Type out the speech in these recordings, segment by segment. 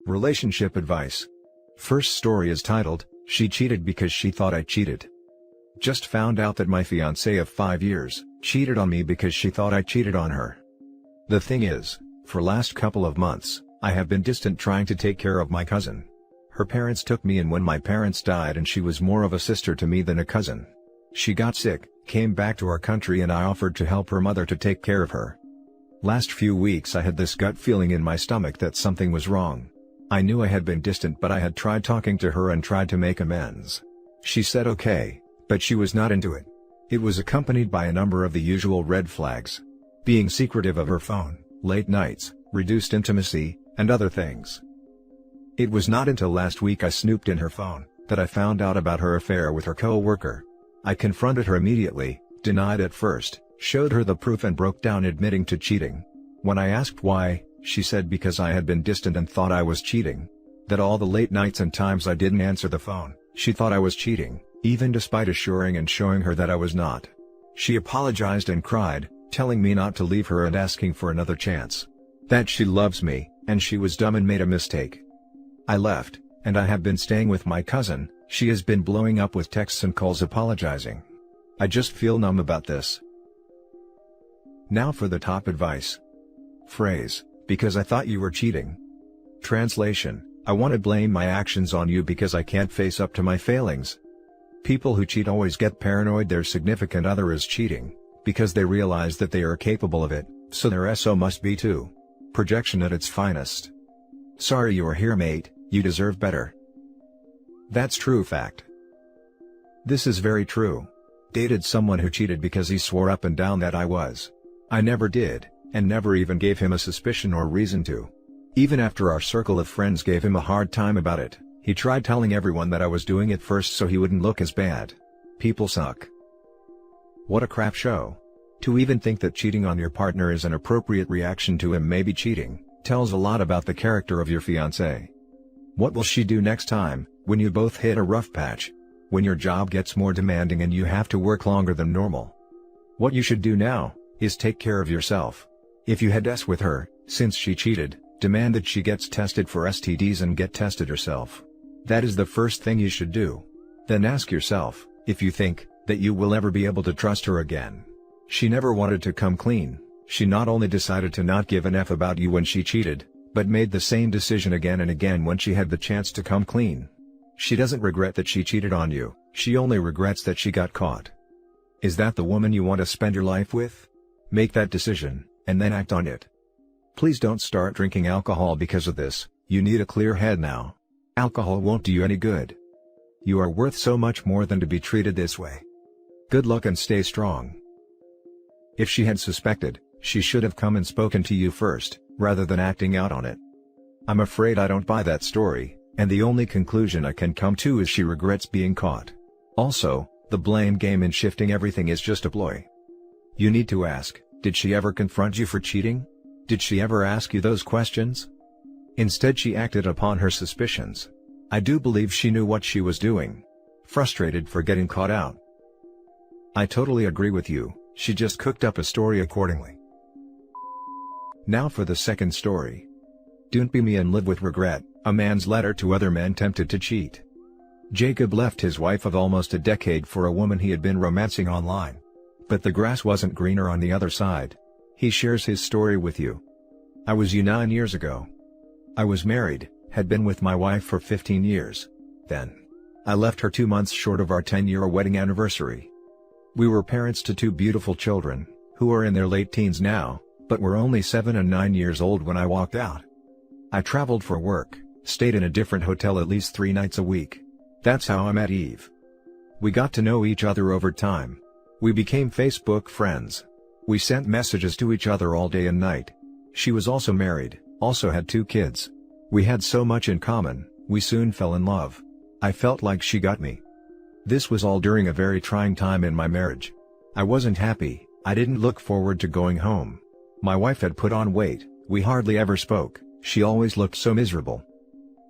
Relationship advice. First story is titled, "She Cheated Because She Thought I Cheated." Just found out that my fiancée of 5 years cheated on me because she thought I cheated on her. The thing is, for last couple of months, I have been distant trying to take care of my cousin. Her parents took me in when my parents died and she was more of a sister to me than a cousin. She got sick, came back to our country and I offered to help her mother to take care of her. Last few weeks I had this gut feeling in my stomach that something was wrong. I knew I had been distant but I had tried talking to her and tried to make amends. She said okay, but she was not into it. It was accompanied by a number of the usual red flags. Being secretive of her phone, late nights, reduced intimacy, and other things. It was not until last week I snooped in her phone, that I found out about her affair with her co-worker. I confronted her immediately, denied at first, showed her the proof and broke down admitting to cheating. When I asked why, she said because I had been distant and thought I was cheating. That all the late nights and times I didn't answer the phone, she thought I was cheating, even despite assuring and showing her that I was not. She apologized and cried, telling me not to leave her and asking for another chance. That she loves me, and she was dumb and made a mistake. I left, and I have been staying with my cousin. She has been blowing up with texts and calls apologizing. I just feel numb about this. Now for the top advice. Phrase, because I thought you were cheating. Translation, I want to blame my actions on you because I can't face up to my failings. People who cheat always get paranoid their significant other is cheating, because they realize that they are capable of it, so their SO must be too. Projection at its finest. Sorry you are here mate, you deserve better. That's true fact. This is very true. Dated someone who cheated because he swore up and down that I was. I never did, and never even gave him a suspicion or reason to. Even after our circle of friends gave him a hard time about it, he tried telling everyone that I was doing it first so he wouldn't look as bad. People suck. What a crap show. To even think that cheating on your partner is an appropriate reaction to him maybe cheating, tells a lot about the character of your fiancé. What will she do next time, when you both hit a rough patch? When your job gets more demanding and you have to work longer than normal? What you should do now, is take care of yourself. If you had S with her, since she cheated, demand that she gets tested for STDs and get tested herself. That is the first thing you should do. Then ask yourself, if you think, that you will ever be able to trust her again. She never wanted to come clean. She not only decided to not give an F about you when she cheated, but made the same decision again and again when she had the chance to come clean. She doesn't regret that she cheated on you, she only regrets that she got caught. Is that the woman you want to spend your life with? Make that decision, and then act on it. Please don't start drinking alcohol because of this. You need a clear head now. Alcohol won't do you any good. You are worth so much more than to be treated this way. Good luck and stay strong. If she had suspected, she should have come and spoken to you first, rather than acting out on it. I'm afraid I don't buy that story, and the only conclusion I can come to is she regrets being caught. Also, the blame game and shifting everything is just a ploy. You need to ask, did she ever confront you for cheating? Did she ever ask you those questions? Instead she acted upon her suspicions. I do believe she knew what she was doing. Frustrated for getting caught out. I totally agree with you, she just cooked up a story accordingly. Now for the second story. Don't be me and live with regret, a man's letter to other men tempted to cheat. Jacob left his wife of almost a decade for a woman he had been romancing online. But the grass wasn't greener on the other side. He shares his story with you. I was 9 years ago. I was married, had been with my wife for 15 years. Then, I left her 2 months short of our 10-year wedding anniversary. We were parents to 2 beautiful children, who are in their late teens now, but were only 7 and 9 years old when I walked out. I traveled for work, stayed in a different hotel at least 3 nights a week. That's how I met Eve. We got to know each other over time. We became Facebook friends. We sent messages to each other all day and night. She was also married, also had 2 kids. We had so much in common, we soon fell in love. I felt like she got me. This was all during a very trying time in my marriage. I wasn't happy, I didn't look forward to going home. My wife had put on weight, we hardly ever spoke, she always looked so miserable.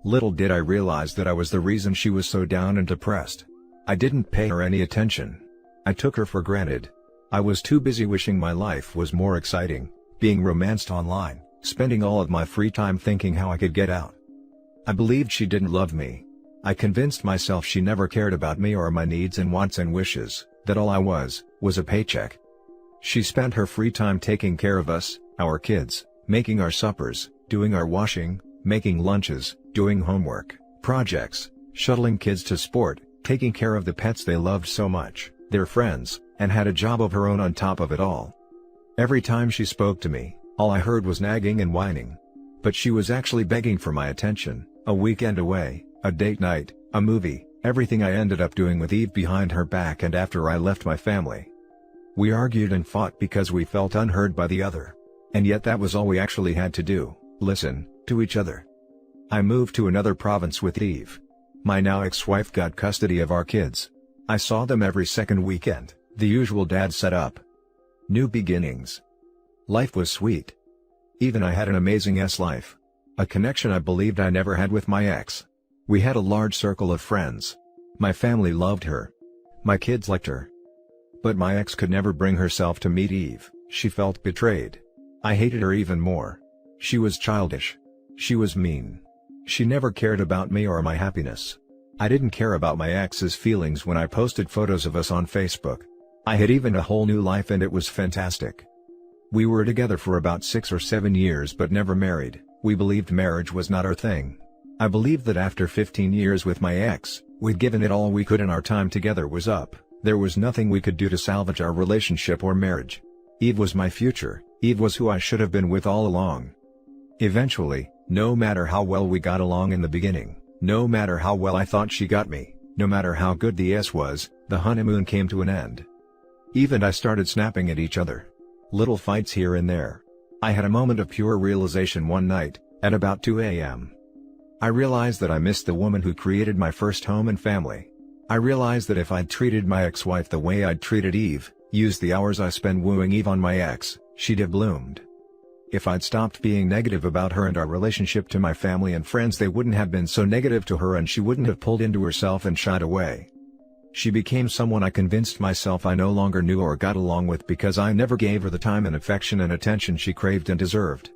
Little did I realize that I was the reason she was so down and depressed. I didn't pay her any attention. I took her for granted. I was too busy wishing my life was more exciting, being romanced online, spending all of my free time thinking how I could get out. I believed she didn't love me. I convinced myself she never cared about me or my needs and wants and wishes, that all I was a paycheck. She spent her free time taking care of us, our kids, making our suppers, doing our washing, making lunches, doing homework, projects, shuttling kids to sport, taking care of the pets they loved so much, their friends, and had a job of her own on top of it all. Every time she spoke to me, all I heard was nagging and whining. But she was actually begging for my attention, a weekend away, a date night, a movie, everything I ended up doing with Eve behind her back and after I left my family. We argued and fought because we felt unheard by the other. And yet that was all we actually had to do, listen to each other. I moved to another province with Eve. My now ex-wife got custody of our kids. I saw them every second weekend, the usual dad setup. New beginnings. Life was sweet. Even I had an amazing life. A connection I believed I never had with my ex. We had a large circle of friends. My family loved her. My kids liked her. But my ex could never bring herself to meet Eve. She felt betrayed. I hated her even more. She was childish. She was mean. She never cared about me or my happiness. I didn't care about my ex's feelings when I posted photos of us on Facebook. I had even a whole new life and it was fantastic. We were together for about 6 or 7 years but never married. We believed marriage was not our thing. I believed that after 15 years with my ex, we'd given it all we could and our time together was up. There was nothing we could do to salvage our relationship or marriage. Eve was my future. Eve was who I should have been with all along. Eventually, no matter how well we got along in the beginning, no matter how well I thought she got me, no matter how good the was, the honeymoon came to an end. Eve and I started snapping at each other. Little fights here and there. I had a moment of pure realization one night, at about 2 a.m. I realized that I missed the woman who created my first home and family. I realized that if I'd treated my ex-wife the way I'd treated Eve, used the hours I spent wooing Eve on my ex, she'd have bloomed. If I'd stopped being negative about her and our relationship to my family and friends, they wouldn't have been so negative to her and she wouldn't have pulled into herself and shied away. She became someone I convinced myself I no longer knew or got along with because I never gave her the time and affection and attention she craved and deserved.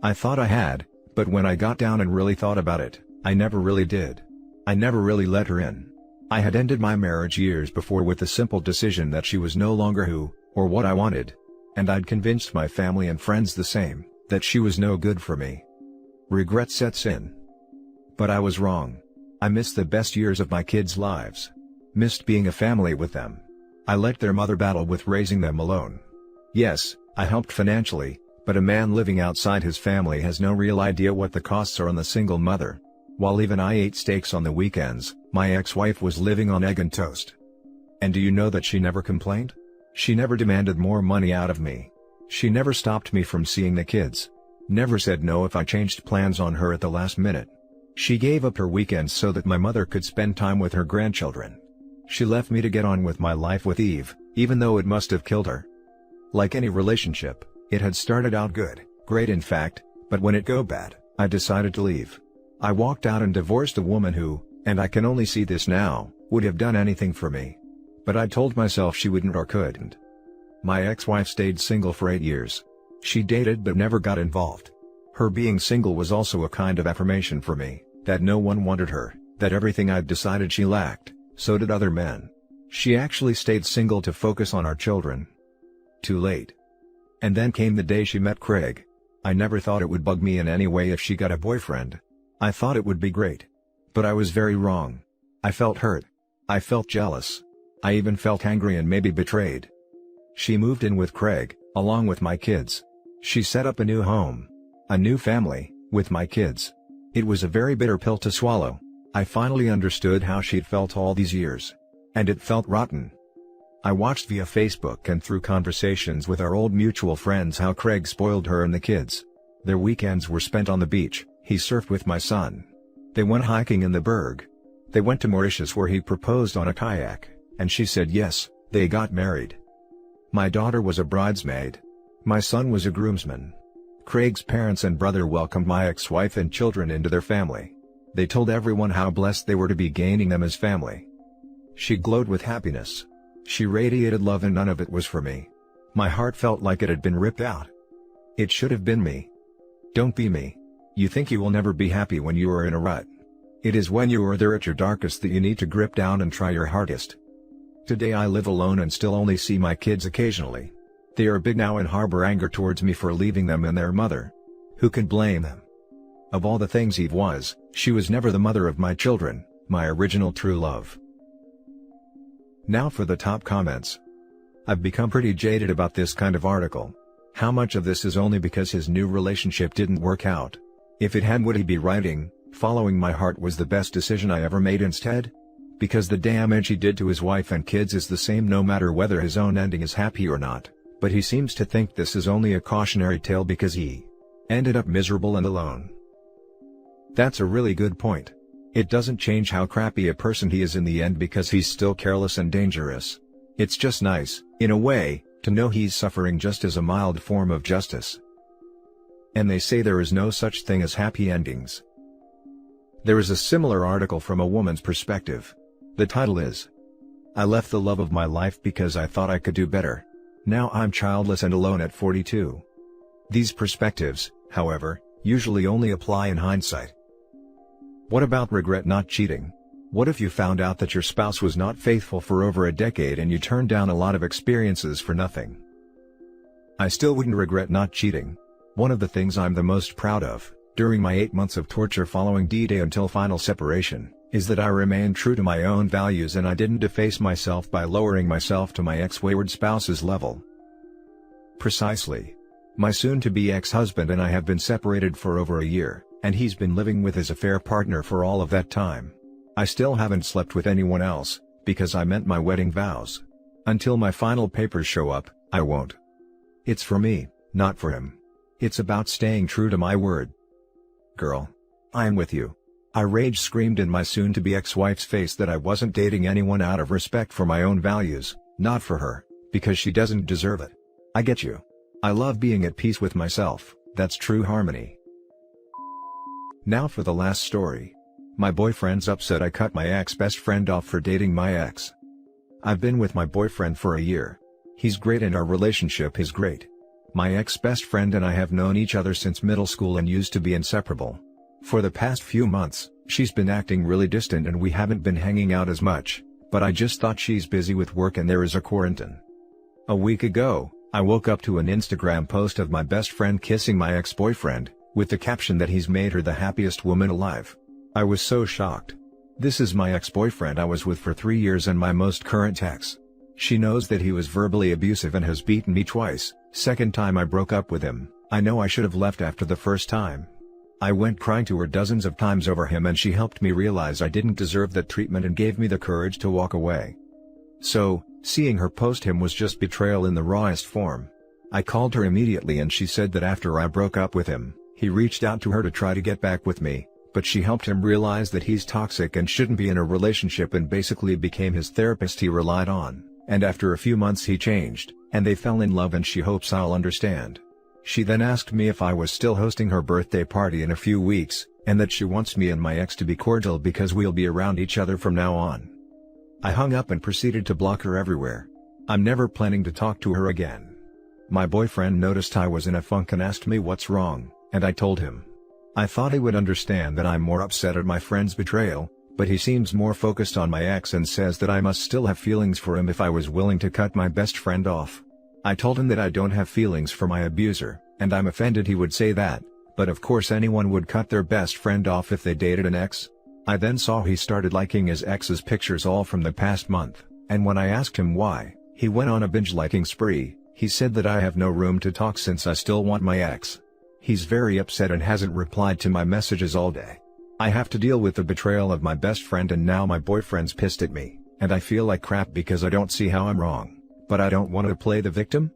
I thought I had, but when I got down and really thought about it, I never really did. I never really let her in. I had ended my marriage years before with the simple decision that she was no longer who, or what I wanted. And I'd convinced my family and friends the same, that she was no good for me. Regret sets in. But I was wrong. I missed the best years of my kids' lives. Missed being a family with them. I let their mother battle with raising them alone. Yes, I helped financially, but a man living outside his family has no real idea what the costs are on the single mother. While even I ate steaks on the weekends, my ex-wife was living on egg and toast. And do you know that she never complained? She never demanded more money out of me. She never stopped me from seeing the kids. Never said no if I changed plans on her at the last minute. She gave up her weekends so that my mother could spend time with her grandchildren. She left me to get on with my life with Eve, even though it must have killed her. Like any relationship, it had started out good, great in fact, but when it go bad, I decided to leave. I walked out and divorced a woman who, and I can only see this now, would have done anything for me. But I told myself she wouldn't or couldn't. My ex-wife stayed single for 8 years. She dated but never got involved. Her being single was also a kind of affirmation for me, that no one wanted her, that everything I'd decided she lacked, so did other men. She actually stayed single to focus on our children. Too late. And then came the day she met Craig. I never thought it would bug me in any way if she got a boyfriend. I thought it would be great. But I was very wrong. I felt hurt. I felt jealous. I even felt angry and maybe betrayed. She moved in with Craig, along with my kids. She set up a new home. A new family, with my kids. It was a very bitter pill to swallow. I finally understood how she'd felt all these years. And it felt rotten. I watched via Facebook and through conversations with our old mutual friends how Craig spoiled her and the kids. Their weekends were spent on the beach, he surfed with my son. They went hiking in the Berg. They went to Mauritius where he proposed on a kayak, and she said yes. They got married. My daughter was a bridesmaid. My son was a groomsman. Craig's parents and brother welcomed my ex-wife and children into their family. They told everyone how blessed they were to be gaining them as family. She glowed with happiness. She radiated love and none of it was for me. My heart felt like it had been ripped out. It should have been me. Don't be me. You think you will never be happy when you are in a rut. It is when you are there at your darkest that you need to grip down and try your hardest. Today I live alone and still only see my kids occasionally. They are big now and harbor anger towards me for leaving them and their mother. Who can blame them? Of all the things Eve was, she was never the mother of my children, my original true love. Now for the top comments. I've become pretty jaded about this kind of article. How much of this is only because his new relationship didn't work out? If it had, would he be writing, "Following my heart was the best decision I ever made" instead? Because the damage he did to his wife and kids is the same no matter whether his own ending is happy or not, but he seems to think this is only a cautionary tale because he ended up miserable and alone. That's a really good point. It doesn't change how crappy a person he is in the end because he's still careless and dangerous. It's just nice, in a way, to know he's suffering just as a mild form of justice. And they say there is no such thing as happy endings. There is a similar article from a woman's perspective. The title is, "I left the love of my life because I thought I could do better. Now I'm childless and alone at 42. These perspectives, however, usually only apply in hindsight. What about regret not cheating? What if you found out that your spouse was not faithful for over a decade and you turned down a lot of experiences for nothing? I still wouldn't regret not cheating. One of the things I'm the most proud of, during my 8 months of torture following D-Day until final separation, is that I remained true to my own values and I didn't deface myself by lowering myself to my ex-wayward spouse's level." Precisely. My soon-to-be ex-husband and I have been separated for over a year, and he's been living with his affair partner for all of that time. I still haven't slept with anyone else, because I meant my wedding vows. Until my final papers show up, I won't. It's for me, not for him. It's about staying true to my word. Girl. I'm with you. I rage screamed in my soon-to-be ex-wife's face that I wasn't dating anyone out of respect for my own values, not for her, because she doesn't deserve it. I get you. I love being at peace with myself, that's true harmony. Now for the last story. My boyfriend's upset I cut my ex-best friend off for dating my ex. I've been with my boyfriend for a year. He's great and our relationship is great. My ex-best friend and I have known each other since middle school and used to be inseparable. For the past few months, she's been acting really distant and we haven't been hanging out as much, but I just thought she's busy with work and there is a quarantine. A week ago, I woke up to an Instagram post of my best friend kissing my ex-boyfriend, with the caption that he's made her the happiest woman alive. I was so shocked. This is my ex-boyfriend I was with for 3 years and my most current ex. She knows that he was verbally abusive and has beaten me twice. Second time I broke up with him, I know I should have left after the first time. I went crying to her dozens of times over him and she helped me realize I didn't deserve that treatment and gave me the courage to walk away. So, seeing her post him was just betrayal in the rawest form. I called her immediately and she said that after I broke up with him, he reached out to her to try to get back with me, but she helped him realize that he's toxic and shouldn't be in a relationship and basically became his therapist he relied on, and after a few months he changed, and they fell in love and she hopes I'll understand. She then asked me if I was still hosting her birthday party in a few weeks, and that she wants me and my ex to be cordial because we'll be around each other from now on. I hung up and proceeded to block her everywhere. I'm never planning to talk to her again. My boyfriend noticed I was in a funk and asked me what's wrong, and I told him. I thought he would understand that I'm more upset at my friend's betrayal, but he seems more focused on my ex and says that I must still have feelings for him if I was willing to cut my best friend off. I told him that I don't have feelings for my abuser, and I'm offended he would say that, but of course anyone would cut their best friend off if they dated an ex. I then saw he started liking his ex's pictures all from the past month, and when I asked him why, he went on a binge liking spree. He said that I have no room to talk since I still want my ex. He's very upset and hasn't replied to my messages all day. I have to deal with the betrayal of my best friend and now my boyfriend's pissed at me, and I feel like crap because I don't see how I'm wrong, but I don't want to play the victim.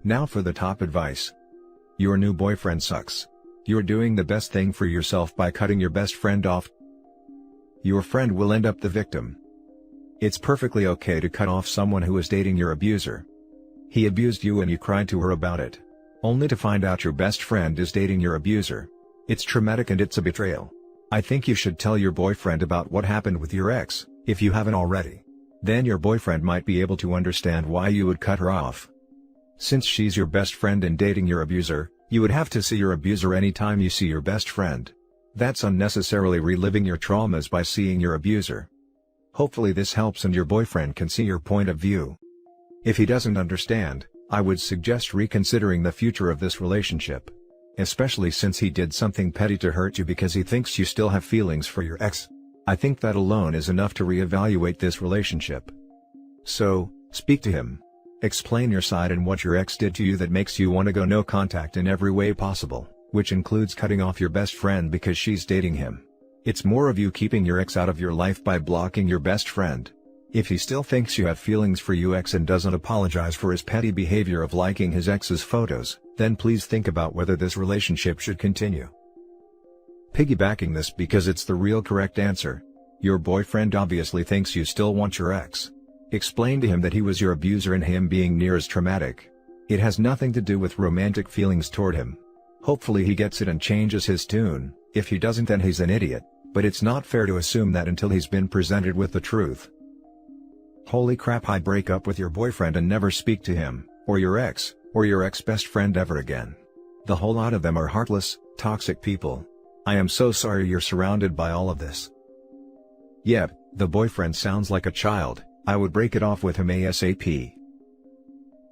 Now for the top advice. Your new boyfriend sucks. You're doing the best thing for yourself by cutting your best friend off. Your friend will end up the victim. It's perfectly okay to cut off someone who is dating your abuser. He abused you and you cried to her about it, only to find out your best friend is dating your abuser. It's traumatic and it's a betrayal. I think you should tell your boyfriend about what happened with your ex, if you haven't already. Then your boyfriend might be able to understand why you would cut her off. Since she's your best friend and dating your abuser, You would have to see your abuser anytime you see your best friend. That's unnecessarily reliving your traumas by seeing your abuser. Hopefully this helps and your boyfriend can see your point of view. If he doesn't understand, I would suggest reconsidering the future of this relationship. Especially since he did something petty to hurt you because he thinks you still have feelings for your ex. I think that alone is enough to reevaluate this relationship. So, speak to him. Explain your side and what your ex did to you that makes you want to go no contact in every way possible, which includes cutting off your best friend because she's dating him. It's more of you keeping your ex out of your life by blocking your best friend. If he still thinks you have feelings for your ex and doesn't apologize for his petty behavior of liking his ex's photos, then please think about whether this relationship should continue. Piggybacking this because it's the real correct answer. Your boyfriend obviously thinks you still want your ex. Explain to him that he was your abuser and him being near is traumatic. It has nothing to do with romantic feelings toward him. Hopefully he gets it and changes his tune. If he doesn't, then he's an idiot, but it's not fair to assume that until he's been presented with the truth. Holy crap, I break up with your boyfriend and never speak to him, or your ex best friend ever again. The whole lot of them are heartless, toxic people. I am so sorry you're surrounded by all of this. Yep, the boyfriend sounds like a child. I would break it off with him ASAP.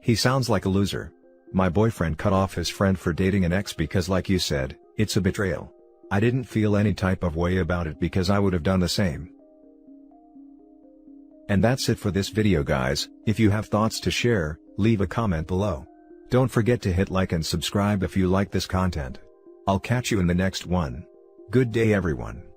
He sounds like a loser. My boyfriend cut off his friend for dating an ex because, like you said, it's a betrayal. I didn't feel any type of way about it because I would have done the same. And that's it for this video, guys. If you have thoughts to share, leave a comment below. Don't forget to hit like and subscribe if you like this content. I'll catch you in the next one. Good day, everyone.